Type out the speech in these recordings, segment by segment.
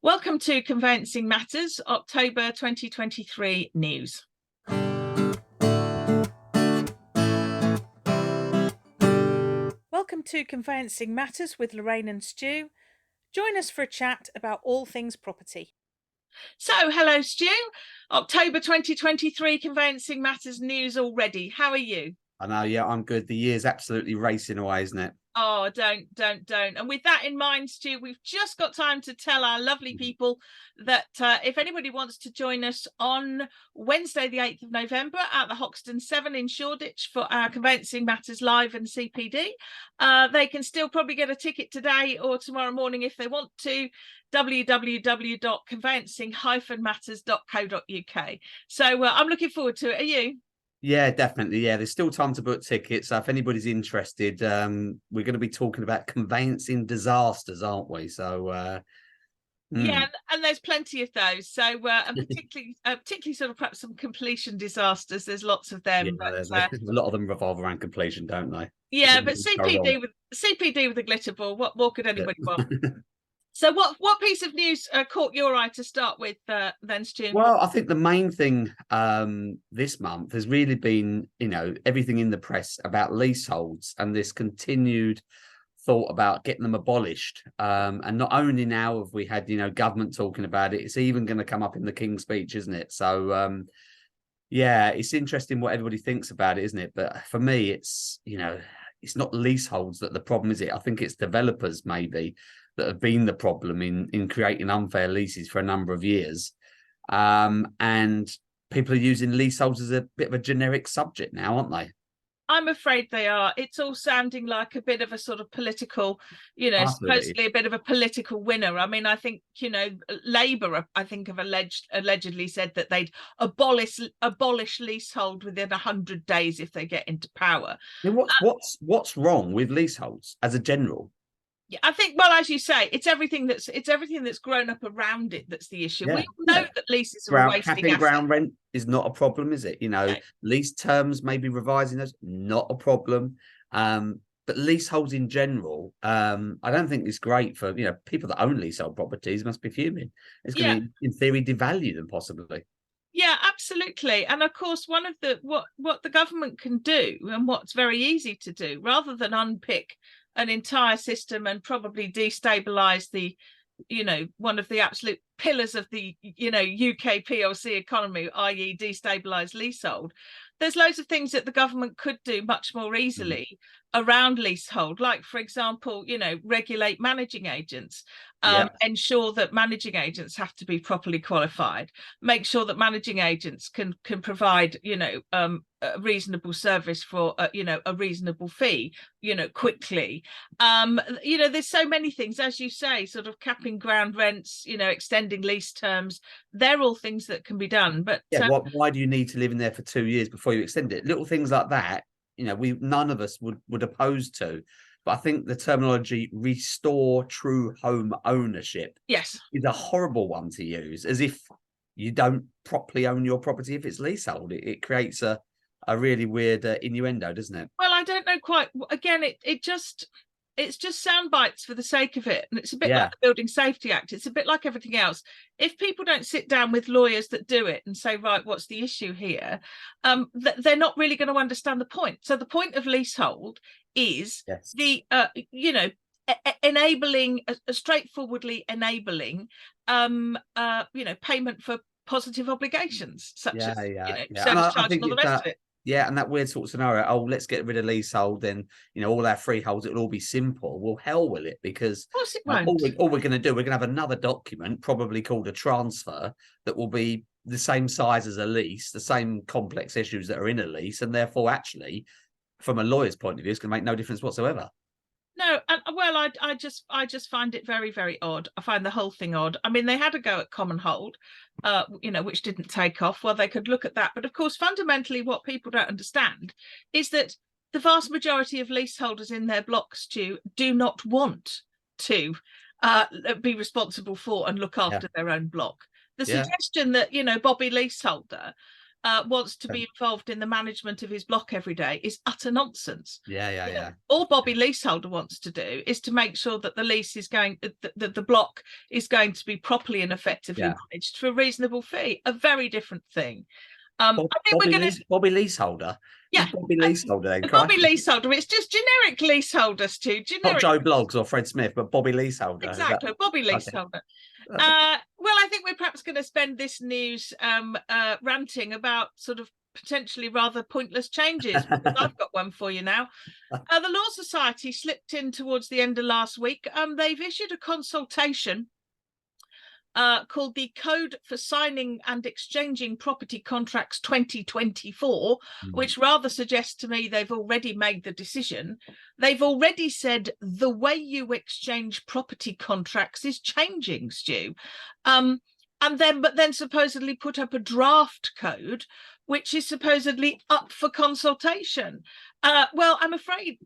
Welcome to Conveyancing Matters, October 2023 news. Welcome to Conveyancing Matters with Lorraine and Stu. Join us for a chat about all things property. So, hello Stu, October 2023 Conveyancing Matters news already. How are you? I know, yeah, I'm good. The year's absolutely racing away, isn't it? Oh, don't. And with that in mind, Stu, we've just got time to tell our lovely people that if anybody wants to join us on Wednesday, the 8th of November at the Hoxton 7 in Shoreditch for our Conveyancing Matters Live and CPD, they can still probably get a ticket today or tomorrow morning if they want to. www.conveyancing-matters.co.uk. So I'm looking forward to it. Are you? Yeah, definitely. Yeah, there's still time to book tickets. So if anybody's interested, we're going to be talking about conveyancing disasters, aren't we? So yeah, and there's plenty of those. So and particularly sort of perhaps some completion disasters. There's lots of them. Yeah, But, a lot of them revolve around completion, don't they? yeah, but CPD with a glitter ball. What more could anybody want? So what piece of news caught your eye to start with then, Stu? Well, I think the main thing this month has really been, everything in the press about leaseholds and this continued thought about getting them abolished. And not only now have we had, government talking about it, it's even going to come up in the King's speech, isn't it? So, yeah, it's interesting what everybody thinks about it, isn't it? But for me, it's not leaseholds that the problem, is it? I think it's developers maybe that have been the problem in creating unfair leases for a number of years. And people are using leaseholds as a bit of a generic subject now, aren't they? I'm afraid they are. It's all sounding like a bit of a sort of political, supposedly a bit of a political winner. I mean, I think, Labour, I think, have allegedly said that they'd abolish leasehold within 100 days if they get into power. And what's wrong with leaseholds as a general? Yeah, I think, well, as you say, it's everything that's grown up around it that's the issue. Yeah. We all know that leases are wasting assets. Ground rent is not a problem, is it? Lease terms, maybe revising those, not a problem. But leaseholds in general, I don't think it's great for people that own leasehold properties. Must be fuming. It's going to, in theory, devalue them possibly. Yeah, absolutely. And of course, one of the what the government can do, and what's very easy to do, rather than unpick an entire system and probably destabilize the one of the absolute pillars of the UK PLC economy, i.e. destabilize leasehold, there's loads of things that the government could do much more easily around leasehold, like, for example, regulate managing agents, ensure that managing agents have to be properly qualified, make sure that managing agents can provide a reasonable service for a reasonable fee quickly. There's so many things, as you say, sort of capping ground rents, extending lease terms. They're all things that can be done. But why do you need to live in there for 2 years before you extend it? Little things like that, none of us would oppose to. But I think the terminology "restore true home ownership" is a horrible one to use, as if you don't properly own your property if it's leasehold. It creates a really weird innuendo, doesn't it? Well, I don't know quite. Again, it's just sound bites for the sake of it, and it's a bit like the Building Safety Act. It's a bit like everything else. If people don't sit down with lawyers that do it and say, right, what's the issue here, they're not really going to understand the point. So the point of leasehold is the enabling, straightforwardly enabling payment for positive obligations, such as service charge and all the rest of it. Yeah, and that weird sort of scenario, oh, let's get rid of leasehold, then, all our freeholds, it'll all be simple. Well, hell will it, because of course it won't. All we're going to do, we're going to have another document, probably called a transfer, that will be the same size as a lease, the same complex issues that are in a lease, and therefore, actually, from a lawyer's point of view, it's going to make no difference whatsoever. No, and well, I just find it very, very odd. I find the whole thing odd. I mean, they had a go at common hold, which didn't take off. Well, they could look at that, but of course, fundamentally, what people don't understand is that the vast majority of leaseholders in their blocks do not want to be responsible for and look after their own block. The suggestion that Bobby leaseholder wants to be involved in the management of his block every day is utter nonsense. Yeah. All Bobby leaseholder wants to do is to make sure that the lease is going, that the block is going to be properly and effectively managed for a reasonable fee. A very different thing. I think we're going to Bobby leaseholder. Yeah, Bobby leaseholder. Then, Bobby leaseholder. It's just generic leaseholder, Stu. Generic. Not Joe Bloggs or Fred Smith, but Bobby leaseholder. Exactly, Bobby leaseholder. Okay. Well, I think we're perhaps going to spend this news ranting about sort of potentially rather pointless changes. I've got one for you now. The Law Society slipped in towards the end of last week. They've issued a consultation called the Code for Signing and Exchanging Property Contracts 2024, which rather suggests to me they've already made the decision. They've already said the way you exchange property contracts is changing, Stu. But then supposedly put up a draft code, which is supposedly up for consultation. Well, I'm afraid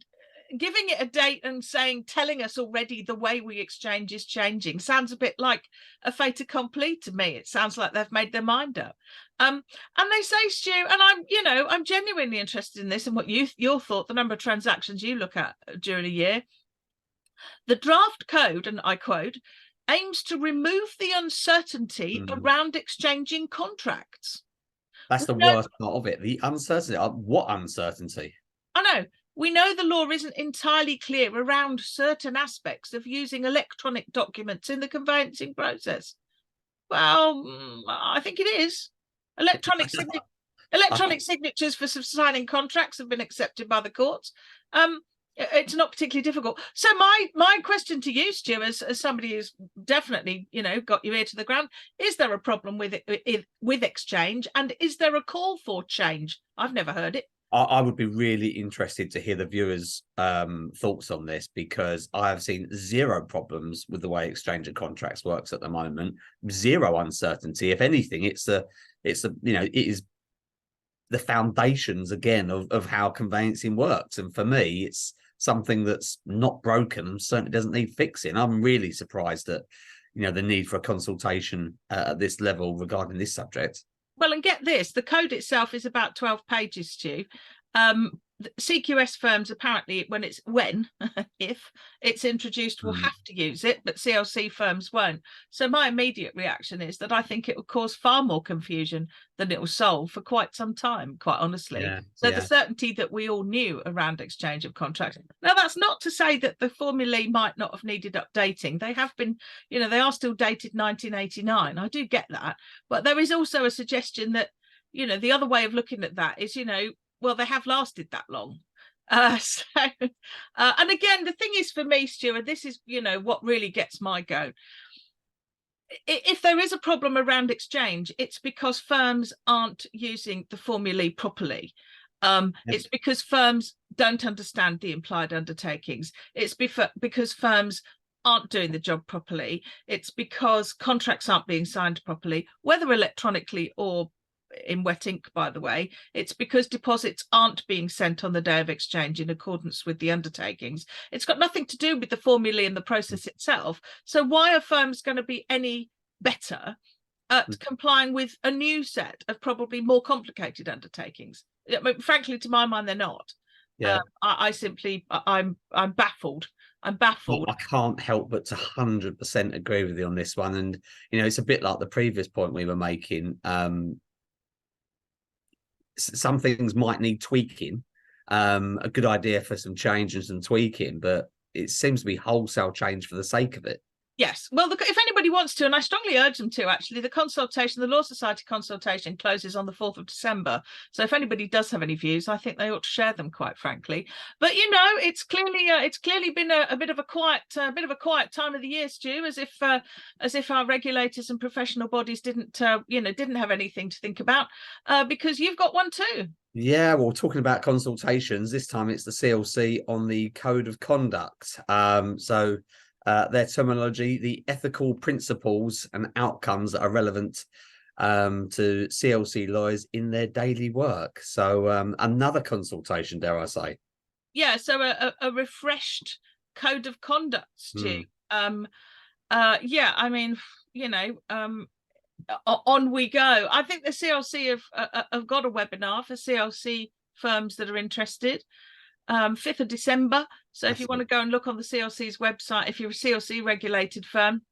giving it a date and telling us already the way we exchange is changing sounds a bit like a fait accompli to me. It sounds like they've made their mind up. And they say, Stu, and I'm genuinely interested in this and what your thought, the number of transactions you look at during a year. The draft code, and I quote, aims to remove the uncertainty around exchanging contracts. That's the worst part of it. The uncertainty. What uncertainty? I know. We know the law isn't entirely clear around certain aspects of using electronic documents in the conveyancing process. Well, I think it is. Electronic signatures for signing contracts have been accepted by the courts. It's not particularly difficult. So my question to you, Stu, as somebody who's definitely, got your ear to the ground, is there a problem with exchange, and is there a call for change? I've never heard it. I would be really interested to hear the viewers' thoughts on this, because I have seen zero problems with the way exchange of contracts works at the moment. Zero uncertainty. If anything, it is the foundations again of how conveyancing works. And for me, it's something that's not broken and certainly doesn't need fixing. I'm really surprised at the need for a consultation at this level regarding this subject. Well, and get this, the code itself is about 12 pages, Stu. CQS firms apparently, if it's introduced, will have to use it, but CLC firms won't. So my immediate reaction is that I think it will cause far more confusion than it will solve for quite some time, quite honestly. The certainty that we all knew around exchange of contracts. Now, that's not to say that the formulae might not have needed updating. They have been, they are still dated 1989. I do get that. But there is also a suggestion that, the other way of looking at that is, well, they have lasted that long. And again, the thing is for me, Stuart, this is, what really gets my go. If there is a problem around exchange, it's because firms aren't using the formulae properly. It's because firms don't understand the implied undertakings. It's because firms aren't doing the job properly. It's because contracts aren't being signed properly, whether electronically or in wet ink, by the way. It's because deposits aren't being sent on the day of exchange in accordance with the undertakings. It's got nothing to do with the formulae and the process itself. So why are firms going to be any better at complying with a new set of probably more complicated undertakings? I mean, frankly, to my mind, they're not. I'm baffled. I'm baffled. I can't help but to 100% agree with you on this one. And, it's a bit like the previous point we were making. Some things might need tweaking. A good idea for some change and some tweaking, but it seems to be wholesale change for the sake of it. Yes. Well, if anybody wants to, and I strongly urge them to, actually, the Law Society consultation closes on the 4th of December. So if anybody does have any views, I think they ought to share them, quite frankly. But, it's clearly been a bit of a quiet time of the year, Stu, as if our regulators and professional bodies didn't have anything to think about, because you've got one too. Yeah, well, talking about consultations, this time it's the CLC on the Code of Conduct. Their terminology, the ethical principles and outcomes that are relevant to CLC lawyers in their daily work. So another consultation, dare I say. Yeah, so a refreshed code of conduct, Stu. I mean, on we go. I think the CLC have got a webinar for CLC firms that are interested. 5th of December. So if you want to go and look on the CLC's website, if you're a CLC regulated firm,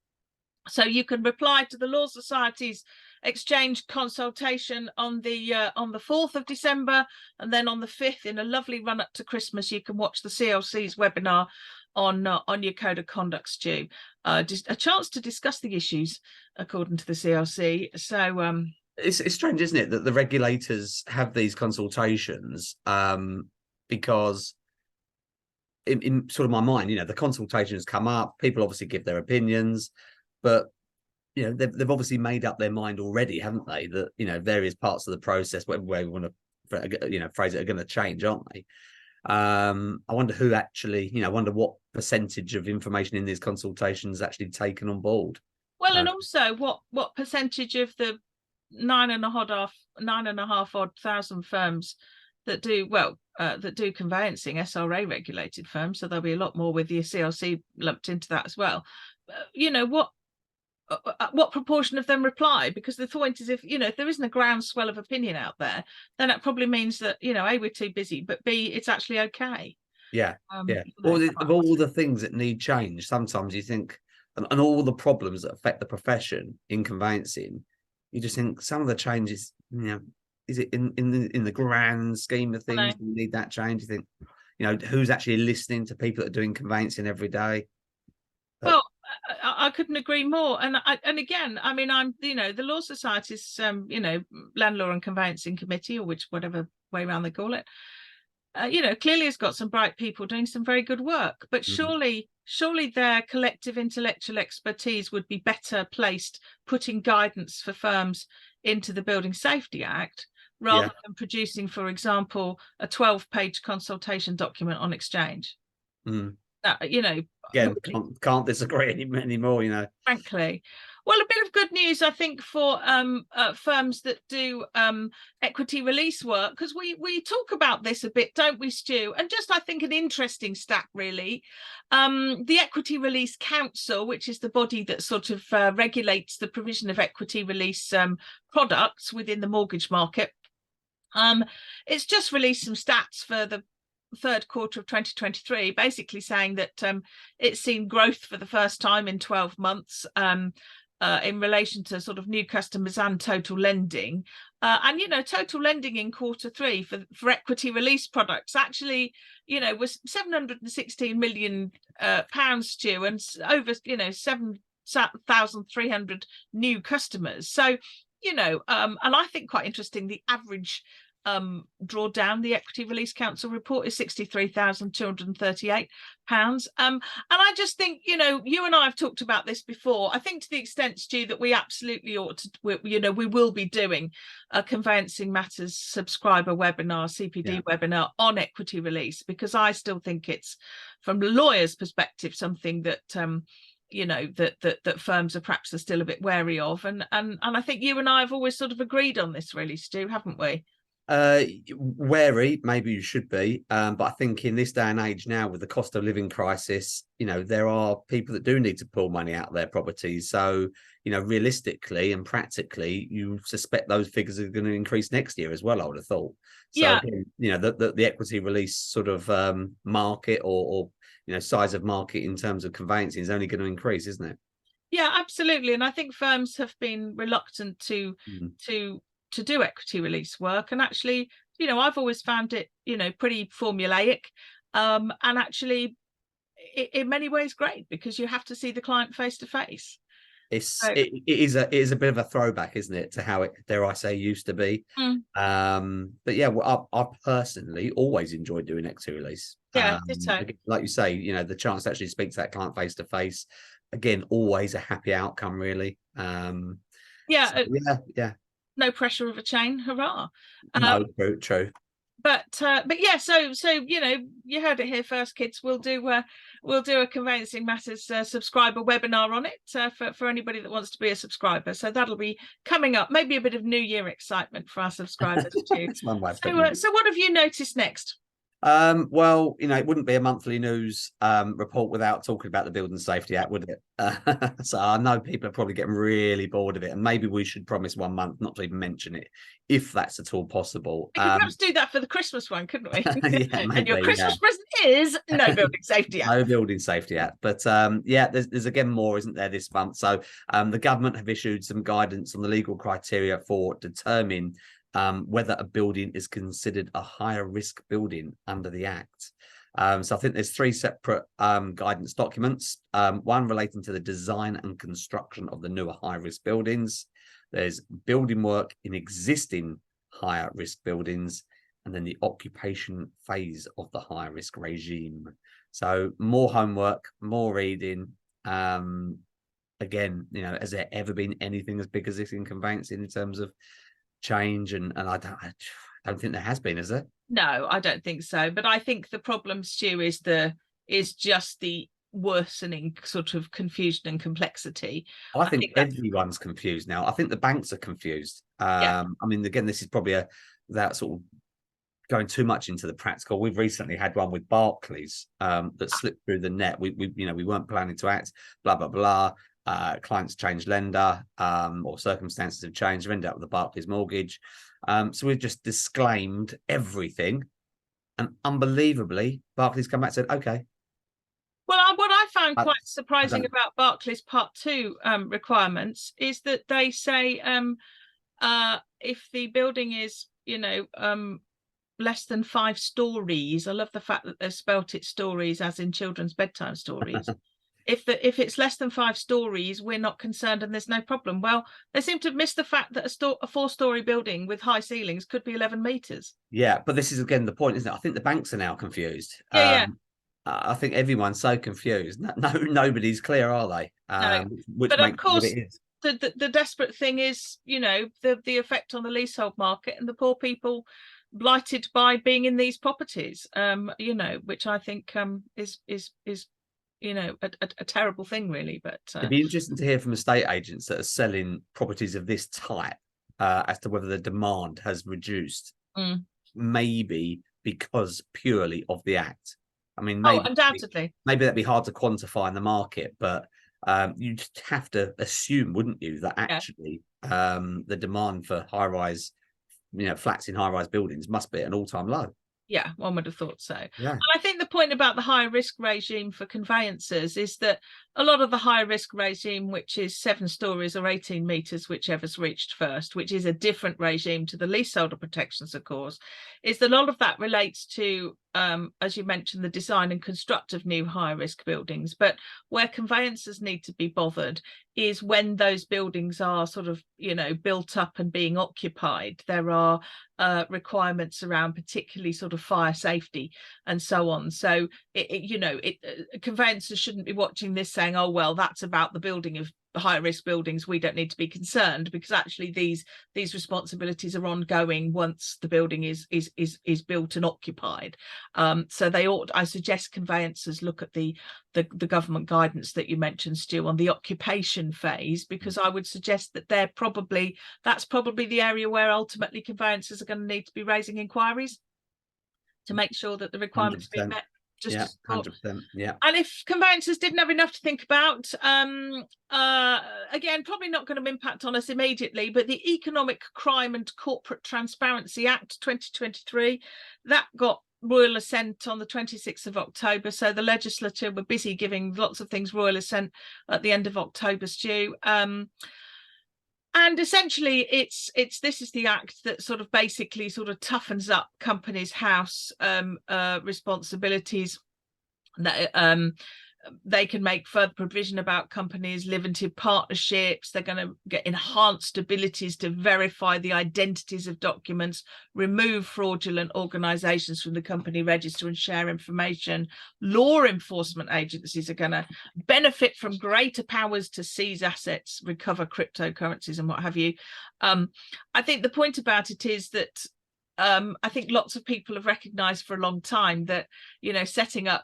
so you can reply to the Law Society's exchange consultation on the 4th of December, and then on the 5th, in a lovely run up to Christmas, you can watch the CLC's webinar on your code of conduct, Stu. Just a chance to discuss the issues according to the CLC. So it's strange, isn't it, that the regulators have these consultations, because in sort of my mind, the consultations come up, people obviously give their opinions, but they've obviously made up their mind already, haven't they, that various parts of the process, whatever way we want to phrase it, are going to change, aren't they? I wonder who actually, I wonder what percentage of information in these consultations is actually taken on board. Well, and also what percentage of the 9.5 odd thousand firms that do conveyancing, SRA regulated firms, so there'll be a lot more with the CLC lumped into that as well. What proportion of them reply? Because the point is, if there isn't a groundswell of opinion out there, then that probably means that A, we're too busy, but B, it's actually okay. Yeah. Of all the things that need change, sometimes you think, and all the problems that affect the profession in conveyancing, you just think some of the changes, is it in the grand scheme of things, you need that change? You think, who's actually listening to people that are doing conveyancing every day? Well, I couldn't agree more. And again, I mean, I'm the Law Society's Land Law and Conveyancing Committee, or whatever way around they call it. Clearly has got some bright people doing some very good work, but surely their collective intellectual expertise would be better placed putting guidance for firms into the Building Safety Act rather than producing, for example, a 12-page consultation document on exchange. Again, can't disagree anymore, frankly. Well, a bit of good news, I think, for firms that do equity release work, because we talk about this a bit, don't we, Stu? And just, I think, an interesting stat, really. The Equity Release Council, which is the body that sort of regulates the provision of equity release products within the mortgage market, it's just released some stats for the third quarter of 2023, basically saying that it's seen growth for the first time in 12 months in relation to sort of new customers and total lending. And total lending in quarter three for equity release products actually was 716 million pounds, Stu, and over 7,300 new customers. So and I think quite interesting, the average drawdown, the Equity Release Council report, is £63,238. And I just think, you and I have talked about this before. I think to the extent, Stu, that we absolutely ought to, we will be doing a Conveyancing Matters subscriber webinar, CPD webinar on equity release, because I still think it's, from the lawyer's perspective, something that that firms are perhaps still a bit wary of, and I think you and I have always sort of agreed on this, really, Stu, haven't we? Wary, maybe you should be, but I think in this day and age now, with the cost of living crisis, there are people that do need to pull money out of their properties. So realistically and practically, you suspect those figures are going to increase next year as well, I would have thought. So the equity release sort of market or size of market in terms of conveyancing is only going to increase, isn't it? Yeah, absolutely. And I think firms have been reluctant to do equity release work, and actually I've always found it pretty formulaic, and actually in many ways great, because you have to see the client face to face. It is a bit of a throwback, isn't it, to how it, dare I say, used to be. But yeah, I personally always enjoyed doing equity release. Like you say, the chance to actually speak to that client face to face, again, always a happy outcome, really. No pressure of a chain, hurrah. No, true. But yeah, so you heard it here first, kids. We'll do a Conveyancing Matters subscriber webinar on it for anybody that wants to be a subscriber. So that'll be coming up. Maybe a bit of New Year excitement for our subscribers too. It's one way. So what have you noticed next? Well, it wouldn't be a monthly news report without talking about the Building Safety Act, would it? So I know people are probably getting really bored of it, and maybe we should promise 1 month not to even mention it, if that's at all possible. We could perhaps do that for the Christmas one, couldn't we? Yeah, And your maybe. Christmas Yeah. present is no Building Safety Act. No Building Safety Act. But yeah, there's again more, isn't there, this month? So the government have issued some guidance on the legal criteria for determining whether a building is considered a higher risk building under the Act. So I think there's three separate guidance documents. One relating to the design and construction of the newer high risk buildings. There's building work in existing higher risk buildings, and then the occupation phase of the high risk regime. So more homework, more reading. Again, has there ever been anything as big as this in conveyancing in terms of change? And I don't think there has been, is there? No, I don't think so. But I think the problem, Stu, is just the worsening sort of confusion and complexity. I think everyone's confused now. I think the banks are confused. Yeah. I mean, again, this is probably that sort of going too much into the practical. We've recently had one with Barclays that slipped through the net. We weren't planning to act, blah blah blah. Clients changed lender, or circumstances have changed. We've ended up with the Barclays mortgage. So we've just disclaimed everything, and unbelievably, Barclays come back and said, "Okay." Well, what I found quite surprising about Barclays Part 2 requirements is that they say if the building is, less than 5 stories. I love the fact that they've spelt it stories as in children's bedtime stories. If it's less than 5 stories, we're not concerned and there's no problem. Well, they seem to have missed the fact that a 4-story building with high ceilings could be 11 meters. Yeah, but this is again the point, isn't it? I think the banks are now confused. Yeah. I think everyone's so confused. Nobody's clear, are they? No. Which but makes of course, what it is. The desperate thing is, the effect on the leasehold market and the poor people blighted by being in these properties, which I think is a terrible thing, really. But it'd be interesting to hear from estate agents that are selling properties of this type as to whether the demand has reduced, maybe because purely of the Act. I mean, undoubtedly, maybe that'd be hard to quantify in the market, but you just have to assume, wouldn't you, that actually the demand for high-rise, flats in high-rise buildings must be at an all-time low. Yeah, one would have thought so. Yeah. And I think the point about the high risk regime for conveyancers is that a lot of the high risk regime, which is 7 stories or 18 meters, whichever's reached first, which is a different regime to the leaseholder protections, of course, is that a lot of that relates to, as you mentioned, the design and construct of new high risk buildings. But where conveyancers need to be bothered is when those buildings are sort of, built up and being occupied. There are requirements around particularly sort of fire safety and so on. So conveyancers shouldn't be watching this saying, oh well, that's about the building of high risk buildings, we don't need to be concerned, because actually these responsibilities are ongoing once the building is built and occupied. So I suggest conveyancers look at the government guidance that you mentioned, Stu, on the occupation phase, because I would suggest that that's probably the area where ultimately conveyancers are going to need to be raising inquiries to make sure that the requirements be met. Yeah, 100%. Yeah. And if conveyancers didn't have enough to think about, again, probably not going to impact on us immediately, but the Economic Crime and Corporate Transparency Act 2023, that got royal assent on the 26th of October. So the legislature were busy giving lots of things royal assent at the end of October, Stu. And essentially, this is the act that sort of basically sort of toughens up companies' house responsibilities. That they can make further provision about companies, limited partnerships. They're going to get enhanced abilities to verify the identities of documents, remove fraudulent organisations from the company register and share information. Law enforcement agencies are going to benefit from greater powers to seize assets, recover cryptocurrencies and what have you. I think the point about it is that I think lots of people have recognised for a long time that, setting up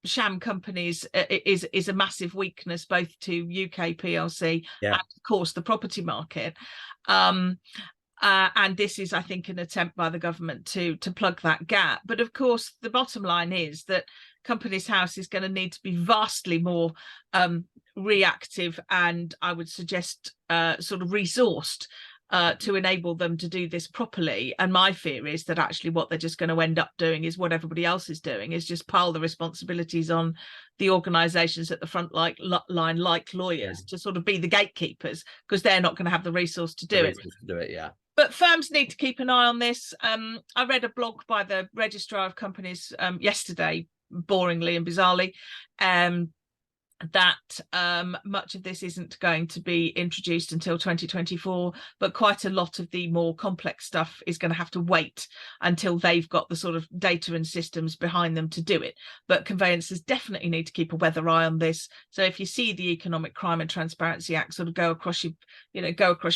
sham companies is a massive weakness, both to UK PLC and of course the property market. And this is, I think, an attempt by the government to plug that gap. But of course, the bottom line is that Companies House is going to need to be vastly more reactive, and I would suggest sort of resourced to enable them to do this properly. And my fear is that actually what they're just going to end up doing is what everybody else is doing, is just pile the responsibilities on the organisations at the front line, like lawyers, to sort of be the gatekeepers, because they're not going to have the resource to do it. Yeah. But firms need to keep an eye on this. I read a blog by the Registrar of Companies yesterday, boringly and bizarrely, that much of this isn't going to be introduced until 2024, but quite a lot of the more complex stuff is going to have to wait until they've got the sort of data and systems behind them to do it. But conveyancers definitely need to keep a weather eye on this. So if you see the Economic Crime and Transparency Act sort of go across your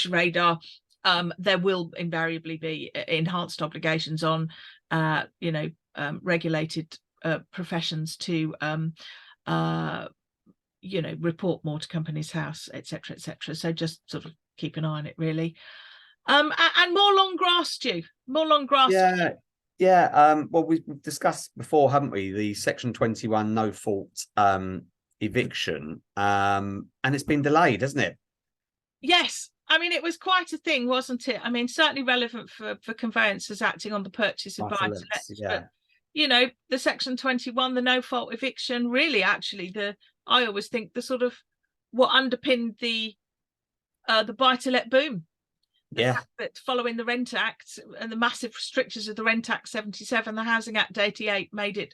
radar, there will invariably be enhanced obligations on regulated professions to report more to Companies House, etc., etc. So just sort of keep an eye on it, really. And more long grass, Stu. More long grass. Yeah. Well, we've discussed before, haven't we, the Section 21 no fault eviction, and it's been delayed, hasn't it? Yes. I mean, it was quite a thing, wasn't it? I mean, certainly relevant for conveyancers acting on the purchase of buy-to-lets. Yeah. But, the Section 21, the no-fault eviction, really, actually, I always think the sort of what underpinned the buy-to-let boom. The fact that following the Rent Act and the massive strictures of the Rent Act 77, the Housing Act 88 made it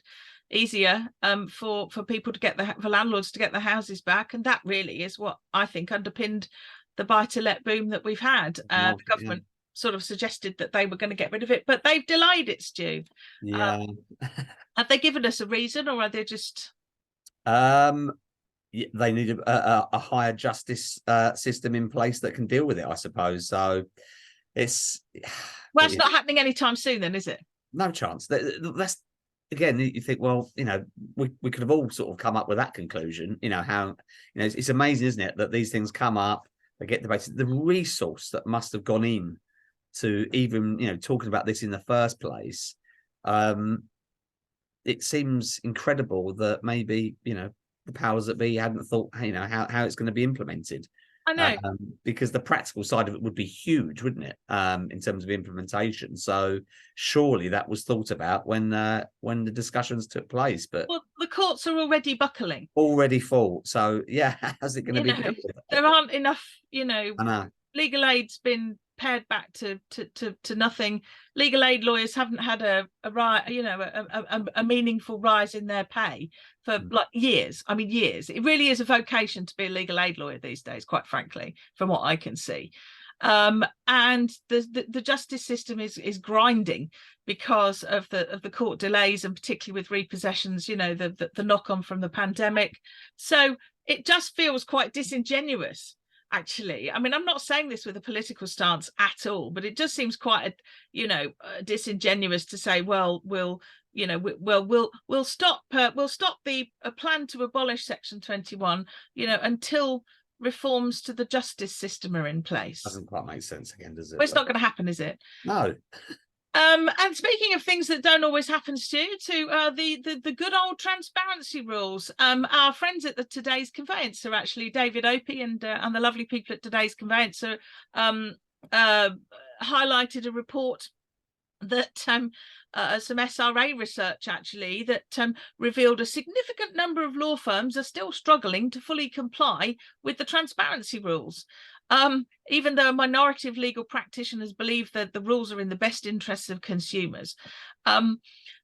easier for people to get for landlords to get their houses back. And that really is what I think underpinned the buy-to-let boom that we've had. The government sort of suggested that they were going to get rid of it, but they've delayed it, Stu. Yeah. Have they given us a reason, or are they just... they need a higher justice system in place that can deal with it, I suppose. So it's... Well, it's not happening anytime soon then, is it? No chance. That's... Again, you think, well, we could have all sort of come up with that conclusion. It's amazing, isn't it, that these things come up, they get debated. The resource that must have gone in to even, talking about this in the first place. It seems incredible that maybe, the powers that be hadn't thought, how it's going to be implemented. I know. Because the practical side of it would be huge, wouldn't it? In terms of implementation. So surely that was thought about when the discussions took place. But the courts are already buckling. Already full. So yeah, how's it going to be dealt with? There aren't enough, I know. Legal aid's been pared back to nothing. Legal aid lawyers haven't had a meaningful rise in their pay for like years. I mean, years. It really is a vocation to be a legal aid lawyer these days, quite frankly, from what I can see. And the justice system is grinding because of the court delays, and particularly with repossessions, the knock-on from the pandemic. So it just feels quite disingenuous, actually. I mean, I'm not saying this with a political stance at all, but it just seems quite disingenuous to say, well, we'll stop the plan to abolish Section 21, until reforms to the justice system are in place. Doesn't quite make sense again, does it? Well, it's not going to happen, is it? No. And speaking of things that don't always happen, Stu, to the good old transparency rules. Our friends at the Today's Conveyancer, actually, David Opie and the lovely people at Today's Conveyancer, highlighted a report that some SRA research actually that revealed a significant number of law firms are still struggling to fully comply with the transparency rules. Even though a minority of legal practitioners believe that the rules are in the best interests of consumers. And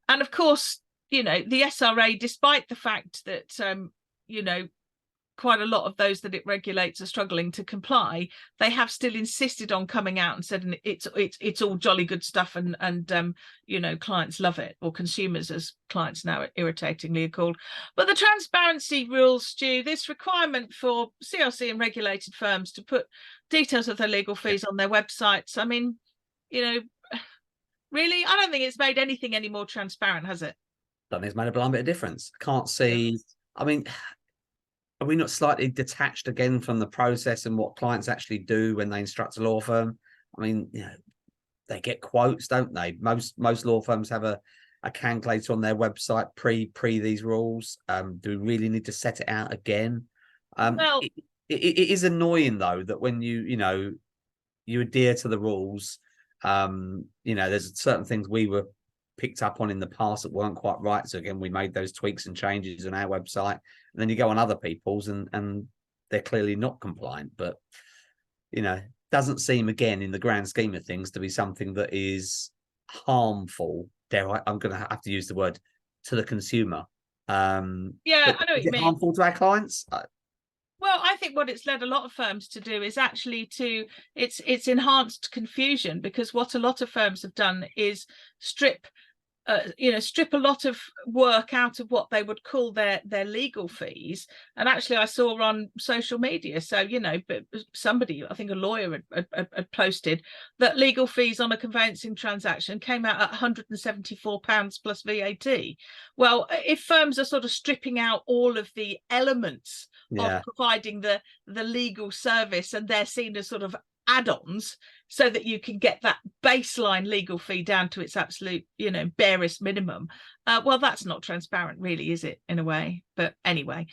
of course, the SRA, despite the fact that, quite a lot of those that it regulates are struggling to comply, they have still insisted on coming out and said it's all jolly good stuff, and clients love it, or consumers, as clients now irritatingly are called. But the transparency rules, Stu, this requirement for CRC and regulated firms to put details of their legal fees on their websites, I mean, really, I don't think it's made anything any more transparent, has it? I think it's made a blind bit of difference. I can't see. I mean, are we not slightly detached again from the process and what clients actually do when they instruct a law firm? I mean, they get quotes, don't they? Most law firms have a calculator on their website pre these rules. Do we really need to set it out again? Well, It is annoying though that when you adhere to the rules, there's certain things we were picked up on in the past that weren't quite right. So again, we made those tweaks and changes on our website, and then you go on other people's and they're clearly not compliant. But doesn't seem, again, in the grand scheme of things, to be something that is harmful. I'm going to have to use the word, to the consumer. yeah, I know what you mean. Harmful to our clients? Well, I think what it's led a lot of firms to do is actually it's enhanced confusion, because what a lot of firms have done is strip a lot of work out of what they would call their legal fees. And actually, I saw on social media, so but somebody, I think a lawyer, had posted that legal fees on a conveyancing transaction came out at £174 plus VAT. Well, if firms are sort of stripping out all of the elements of providing the legal service, and they're seen as sort of add-ons, so that you can get that baseline legal fee down to its absolute barest minimum, well, that's not transparent really, is it, in a way? But anyway,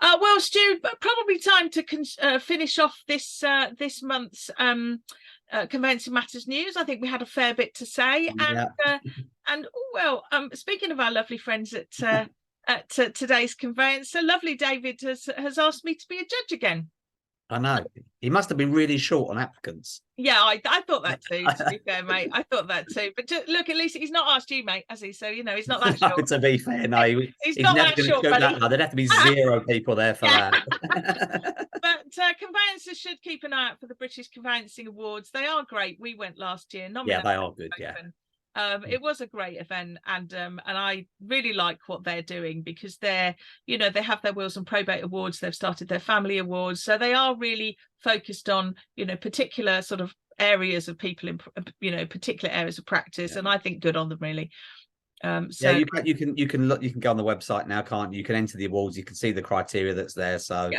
well, Stu, probably time to finish off this month's Conveyancing Matters news. I think we had a fair bit to say. And speaking of our lovely friends at today's conveyancer, lovely David has asked me to be a judge again. I know. He must have been really short on applicants. Yeah, I thought that too, to be fair, mate. I thought that too. But look, at least he's not asked you, mate, has he? So, he's not that short. To be fair, no. He's not never that going to short, show that. No, there'd have to be 0 people there for that. But conveyancers should keep an eye out for the British Conveyancing Awards. They are great. We went last year. Yeah, they are good, yeah. It was a great event, and I really like what they're doing, because they're they have their wills and probate awards, they've started their family awards, so they are really focused on particular sort of areas of people in particular areas of practice, and I think good on them, really. So you can go on the website now, can't you? You can enter the awards, you can see the criteria that's there. So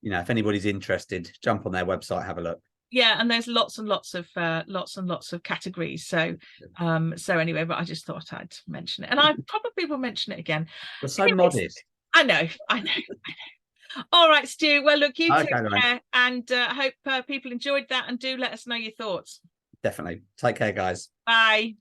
if anybody's interested, jump on their website, have a look. Yeah, and there's lots and lots of categories. So anyway, but I just thought I'd mention it, and I probably will mention it again. You're so modest. I know. All right, Stu. Well, look, you take Lorraine. care, and I hope people enjoyed that, and do let us know your thoughts. Definitely. Take care, guys. Bye.